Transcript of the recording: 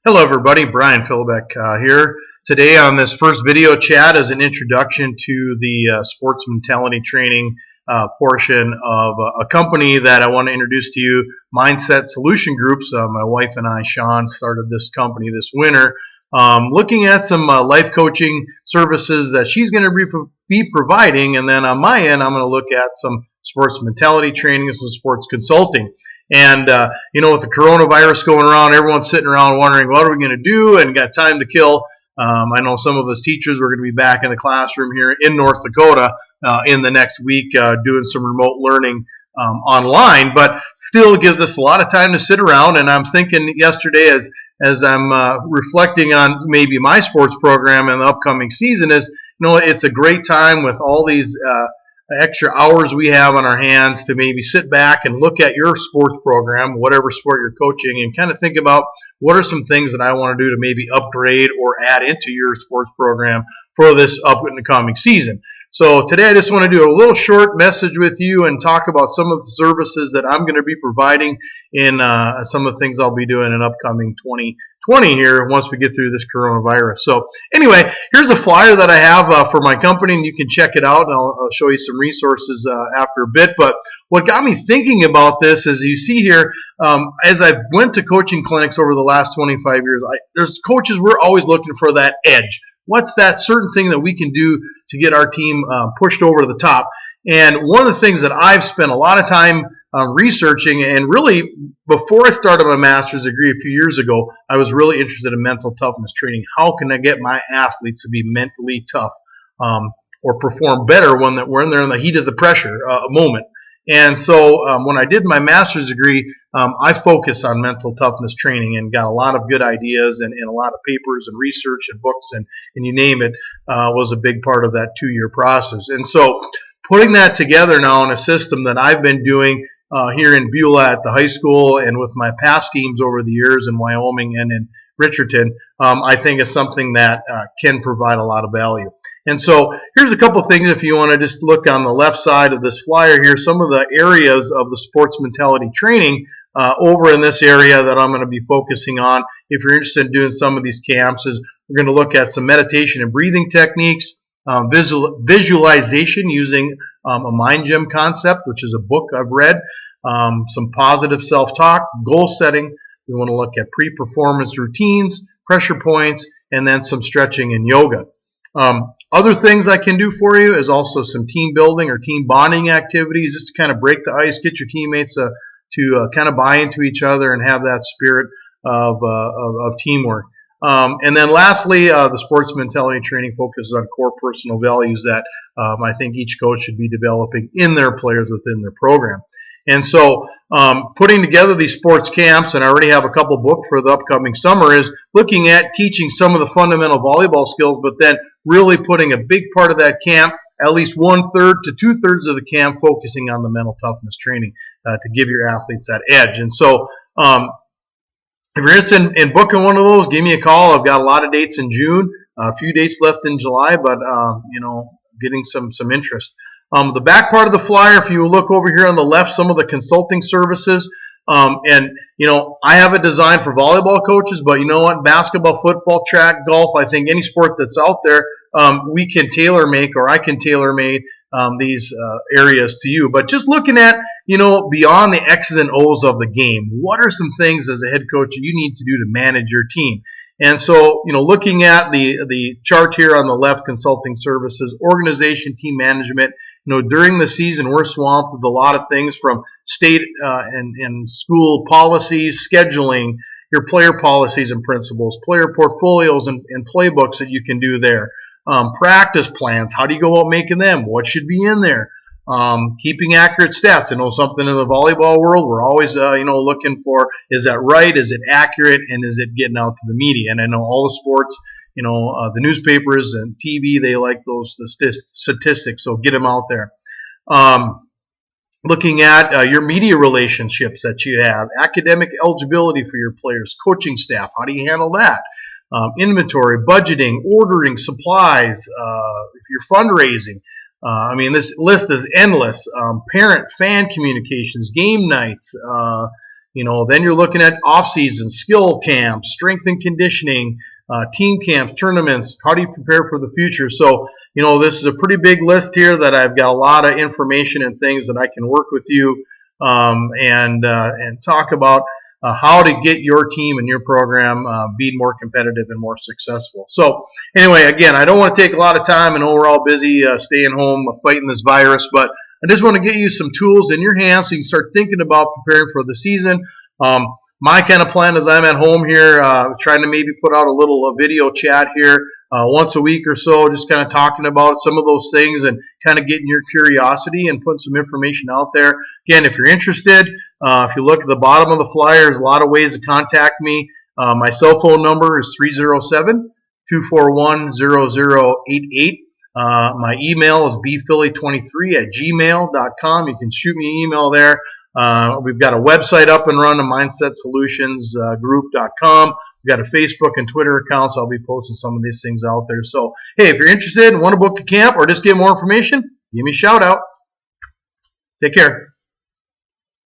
Hello everybody, Brian Philbeck here. Today on this first video chat is an introduction to the sports mentality training portion of a company that I want to introduce to you, Mindset Solution Groups. My wife and I, Sean, started this company this winter, looking at some life coaching services that she's going to be providing, and then on my end, I'm going to look at some sports mentality training and some sports consulting. And, with the coronavirus going around, everyone's sitting around wondering, what are we going to do, and got time to kill. I know some of us teachers are going to be back in the classroom here in North Dakota in the next week doing some remote learning online, but still gives us a lot of time to sit around. And I'm thinking yesterday as I'm reflecting on maybe my sports program in the upcoming season is, it's a great time with all these extra hours we have on our hands to maybe sit back and look at your sports program, whatever sport you're coaching, and kind of think about what are some things that I want to do to maybe upgrade or add into your sports program for this up and coming season. So today I just want to do a little short message with you and talk about some of the services that I'm going to be providing in some of the things I'll be doing in upcoming 2020 here once we get through this coronavirus. So anyway, here's a flyer that I have for my company, and you can check it out, and I'll show you some resources after a bit. But what got me thinking about this is, you see here, as I went to coaching clinics over the last 25 years, there's coaches, we're always looking for that edge. What's that certain thing that we can do to get our team pushed over the top? And one of the things that I've spent a lot of time researching, and really before I started my master's degree a few years ago, I was really interested in mental toughness training. How can I get my athletes to be mentally tough or perform better when they're in the heat of the pressure moment? And so when I did my master's degree, I focused on mental toughness training and got a lot of good ideas and a lot of papers and research and books and you name it was a big part of that 2-year process. And so putting that together now in a system that I've been doing here in Beulah at the high school and with my past teams over the years in Wyoming and in Richardson, I think is something that can provide a lot of value. And so here's a couple things if you want to just look on the left side of this flyer here, some of the areas of the sports mentality training over in this area that I'm going to be focusing on. If you're interested in doing some of these camps, is we're going to look at some meditation and breathing techniques, visualization using a mind gym concept, which is a book I've read, some positive self-talk, goal setting. We want to look at pre-performance routines, pressure points, and then some stretching and yoga. Other things I can do for you is also some team building or team bonding activities, just to kind of break the ice, get your teammates to kind of buy into each other and have that spirit of teamwork. And then lastly, the sports mentality training focuses on core personal values that I think each coach should be developing in their players within their program. And so putting together these sports camps, and I already have a couple booked for the upcoming summer, is looking at teaching some of the fundamental volleyball skills, but then really putting a big part of that camp, at least 1/3 to 2/3 of the camp, focusing on the mental toughness training to give your athletes that edge. And so if you're interested in booking one of those, give me a call. I've got a lot of dates in June, a few dates left in July, but getting some interest. The back part of the flyer, if you look over here on the left, some of the consulting services. I have it designed for volleyball coaches, but you know what? Basketball, football, track, golf, I think any sport that's out there, we can tailor make, or I can tailor make these areas to you. But just looking at, beyond the X's and O's of the game, what are some things as a head coach you need to do to manage your team? And so, looking at the chart here on the left, consulting services, organization, team management, during the season, we're swamped with a lot of things from state and school policies, scheduling, your player policies and principles, player portfolios and playbooks that you can do there, practice plans, how do you go about making them, what should be in there, keeping accurate stats. I know something in the volleyball world, we're always looking for, is that right, is it accurate, and is it getting out to the media? And I know all the sports, the newspapers and TV, they like those statistics, so get them out there. Looking at your media relationships that you have, academic eligibility for your players, coaching staff, how do you handle that? Inventory, budgeting, ordering supplies, if you're fundraising. This list is endless. Parent, fan communications, game nights, Then you're looking at off-season skill camps, strength and conditioning, team camps, tournaments. How do you prepare for the future? So, this is a pretty big list here that I've got a lot of information and things that I can work with you and talk about how to get your team and your program be more competitive and more successful. So anyway, again, I don't want to take a lot of time. I know we're all busy staying home fighting this virus, but I just want to get you some tools in your hands so you can start thinking about preparing for the season. My kind of plan is I'm at home here trying to maybe put out a little video chat here once a week or so, just kind of talking about some of those things and kind of getting your curiosity and putting some information out there. Again, if you're interested, if you look at the bottom of the flyer, there's a lot of ways to contact me. My cell phone number is 307-241-0088. My email is bphilly23@gmail.com. You can shoot me an email there. We've got a website up and running, mindsetsolutionsgroup.com. We've got a Facebook and Twitter account, so I'll be posting some of these things out there. So, hey, if you're interested and want to book a camp or just get more information, give me a shout out. Take care.